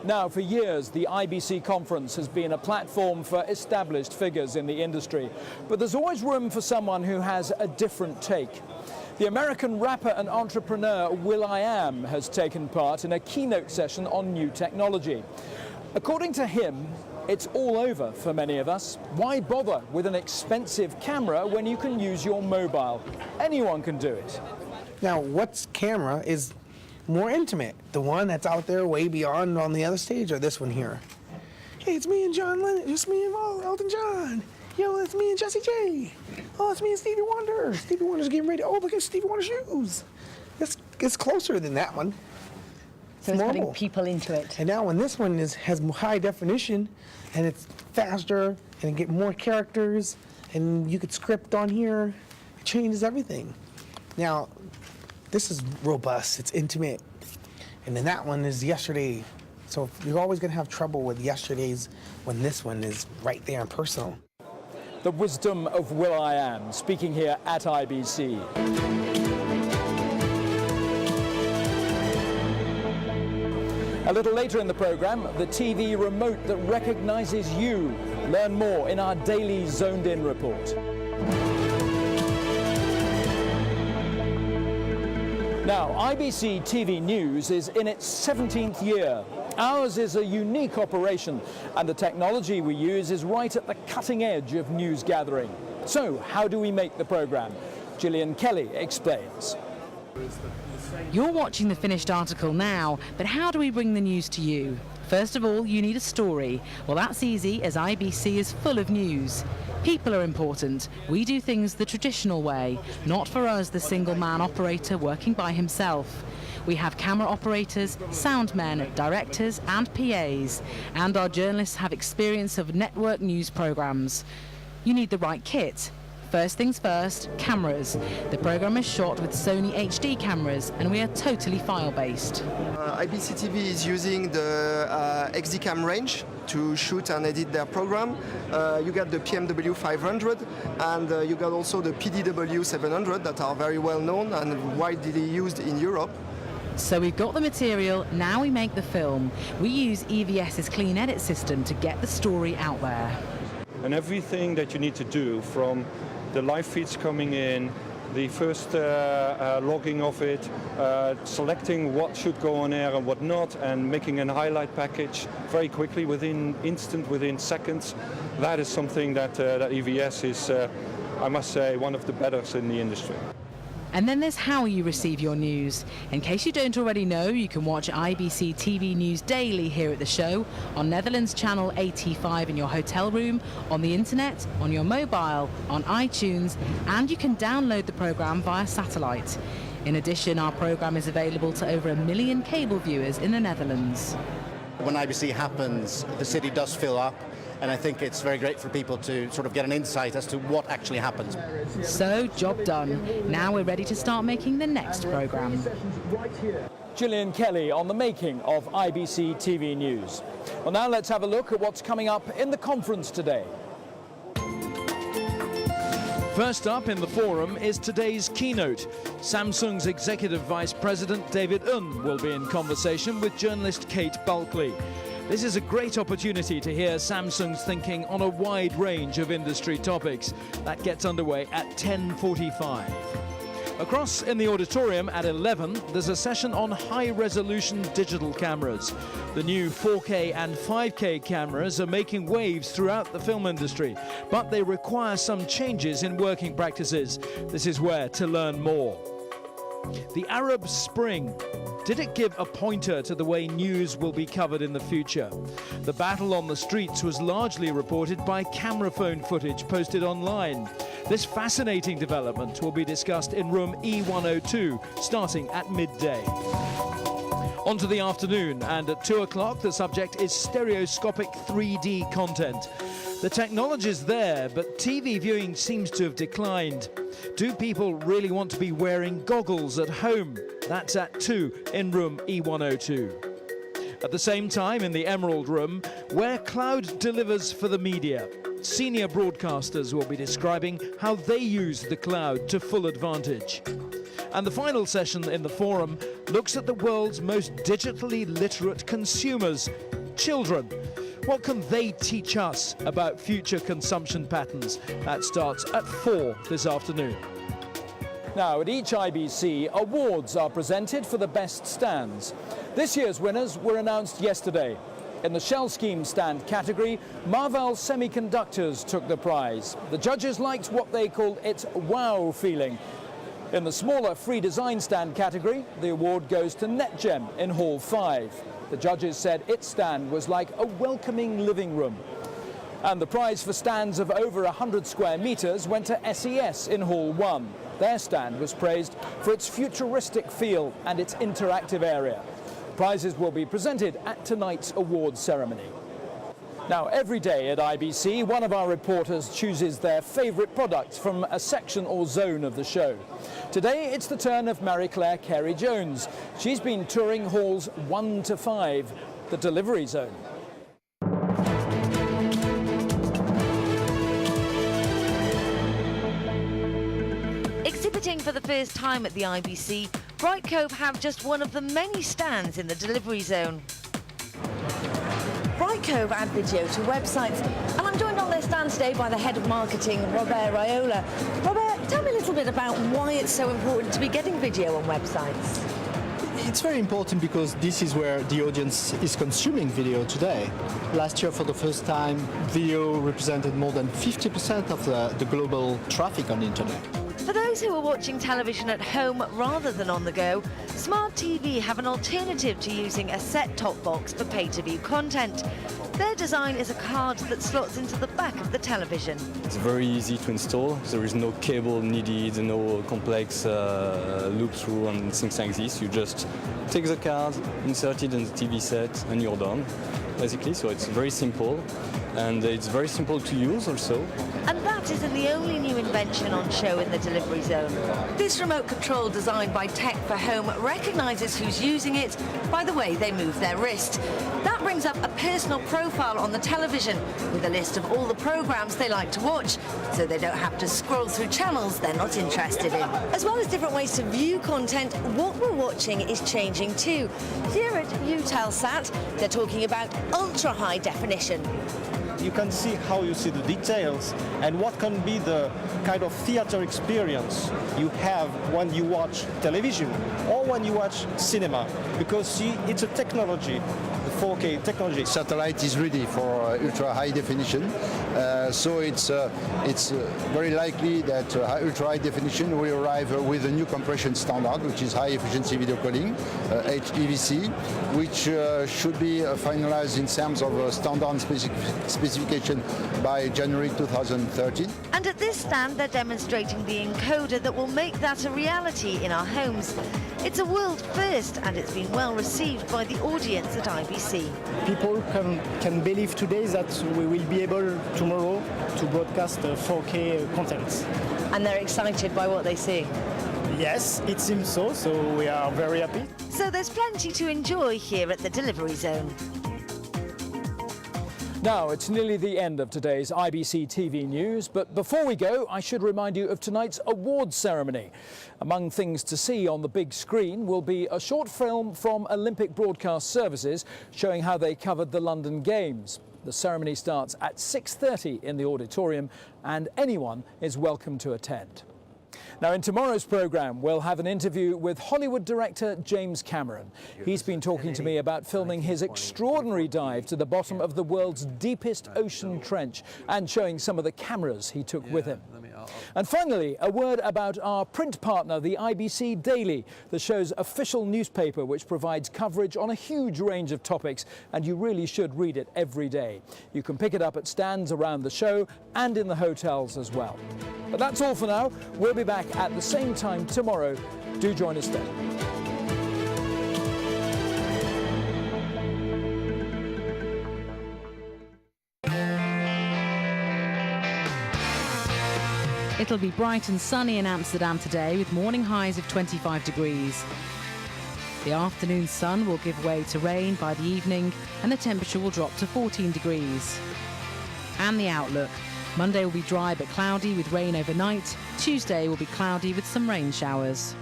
Now, for years, the IBC conference has been a platform for established figures in the industry, but there's always room for someone who has a different take. The American rapper and entrepreneur will.i.am has taken part in a keynote session on new technology. According to him, it's all over for many of us. Why bother with an expensive camera when you can use your mobile? Anyone can do it. Now, what's camera is more intimate. The one that's out there way beyond on the other stage, or this one here. Hey, it's me and John Lennon. It's me and Elton John. Yo, it's me and Jessie J. Oh, it's me and Stevie Wonder. Stevie Wonder's getting ready. Oh, look at Stevie Wonder's shoes. It's closer than that one. So it's putting people into it. And now when this one has high definition, and it's faster, and it get more characters, and you could script on here, it changes everything. Now, this is robust, it's intimate. And then that one is yesterday. So you're always gonna have trouble with yesterday's when this one is right there and personal. The wisdom of will.i.am, speaking here at IBC. A little later in the program, the TV remote that recognizes you. Learn more in our daily Zoned In report. Now, IBC TV News is in its 17th year. Ours is a unique operation, and the technology we use is right at the cutting edge of news gathering. So, how do we make the program? Gillian Kelly explains. You're watching the finished article now, but how do we bring the news to you? First of all, you need a story. Well, that's easy, as IBC is full of news. People are important. We do things the traditional way, not for us, the single-man operator working by himself. We have camera operators, sound men, directors and PAs, and our journalists have experience of network news programs. You need the right kit. First things first, cameras. The program is shot with Sony HD cameras, and we are totally file-based. IBC TV is using the XD-Cam range to shoot and edit their program. You got the PMW 500, and you got also the PDW 700 that are very well known and widely used in Europe. So we've got the material, now we make the film. We use EVS's Clean Edit system to get the story out there. And everything that you need to do, from the live feeds coming in, the first logging of it, selecting what should go on air and what not, and making a highlight package very quickly, within seconds. That is something that EVS is, I must say, one of the betters in the industry. And then there's how you receive your news. In case you don't already know, you can watch IBC TV News daily here at the show, on Netherlands channel 85 in your hotel room, on the internet, on your mobile, on iTunes, and you can download the program via satellite. In addition, our program is available to over 1 million cable viewers in the Netherlands. When IBC happens, the city does fill up. And I think it's very great for people to sort of get an insight as to what actually happens. So, job done. Now we're ready to start making the next program. Gillian Kelly on the making of IBC TV News. Well, now let's have a look at what's coming up in the conference today. First up in the forum is today's keynote. Samsung's Executive Vice President David Ng will be in conversation with journalist Kate Bulkley. This is a great opportunity to hear Samsung's thinking on a wide range of industry topics. That gets underway at 10:45. Across in the auditorium at 11, there's a session on high-resolution digital cameras. The new 4K and 5K cameras are making waves throughout the film industry, but they require some changes in working practices. This is where to learn more. The Arab Spring. Did it give a pointer to the way news will be covered in the future? The battle on the streets was largely reported by camera phone footage posted online. This fascinating development will be discussed in room E102, starting at midday. On to the afternoon, and at 2 o'clock the subject is stereoscopic 3D content. The technology's there, but TV viewing seems to have declined. Do people really want to be wearing goggles at home? That's at 2 in room E102. At the same time, in the Emerald Room, where cloud delivers for the media, senior broadcasters will be describing how they use the cloud to full advantage. And the final session in the forum, looks at the world's most digitally literate consumers, children. What can they teach us about future consumption patterns? That starts at 4 this afternoon. Now, at each IBC, awards are presented for the best stands. This year's winners were announced yesterday. In the Shell Scheme stand category, Marvell Semiconductors took the prize. The judges liked what they called its wow feeling. In the smaller free design stand category, the award goes to NetGem in Hall 5. The judges said its stand was like a welcoming living room. And the prize for stands of over 100 square meters went to SES in Hall 1. Their stand was praised for its futuristic feel and its interactive area. Prizes will be presented at tonight's awards ceremony. Now, every day at IBC, one of our reporters chooses their favourite products from a section or zone of the show. Today, it's the turn of Marie-Claire Carey-Jones. She's been touring halls 1 to 5, the delivery zone. Exhibiting for the first time at the IBC, Brightcove have just one of the many stands in the delivery zone. Brightcove add video to websites, and I'm joined on their stand today by the head of marketing, Robert Raiola. Robert, tell me a little bit about why it's so important to be getting video on websites. It's very important because this is where the audience is consuming video today. Last year, for the first time, video represented more than 50% of the global traffic on the internet. For those who are watching television at home rather than on the go, Smart TV have an alternative to using a set-top box for pay-to-view content. Their design is a card that slots into the back of the television. It's very easy to install. There is no cable needed, no complex loop-through and things like this. You just take the card, insert it in the TV set, and you're done, basically. So it's very simple, and it's very simple to use also. And that isn't the only new invention on show in the delivery zone. This remote control designed by Tech for Home recognises who's using it by the way they move their wrist. That brings up a personal profile on the television with a list of all the programmes they like to watch, so they don't have to scroll through channels they're not interested in. As well as different ways to view content, what we're watching is changing too. Here at Eutelsat, they're talking about ultra-high definition. You can see how you see the details and what can be the kind of theater experience you have when you watch television or when you watch cinema, because see, it's a technology, the 4K technology. Satellite is ready for ultra high definition, so it's very likely that ultra high definition will arrive with a new compression standard, which is high efficiency video calling, IBC, which should be finalized in terms of standard specification by January 2013. And at this stand, they're demonstrating the encoder that will make that a reality in our homes. It's a world first, and it's been well received by the audience at IBC. People can believe today that we will be able tomorrow to broadcast 4K content. And they're excited by what they see. Yes, it seems so, so we are very happy. So there's plenty to enjoy here at the delivery zone. Now, it's nearly the end of today's IBC TV news, but before we go, I should remind you of tonight's awards ceremony. Among things to see on the big screen will be a short film from Olympic Broadcast Services showing how they covered the London Games. The ceremony starts at 6:30 in the auditorium, and anyone is welcome to attend. Now, in tomorrow's programme, we'll have an interview with Hollywood director James Cameron. He's been talking to me about filming his extraordinary dive to the bottom of the world's deepest ocean trench and showing some of the cameras he took with him. And finally, a word about our print partner, the IBC Daily, the show's official newspaper, which provides coverage on a huge range of topics, and you really should read it every day. You can pick it up at stands around the show and in the hotels as well. But that's all for now. We'll be back at the same time tomorrow. Do join us then. It'll be bright and sunny in Amsterdam today with morning highs of 25 degrees. The afternoon sun will give way to rain by the evening and the temperature will drop to 14 degrees. And the outlook. Monday will be dry but cloudy with rain overnight. Tuesday will be cloudy with some rain showers.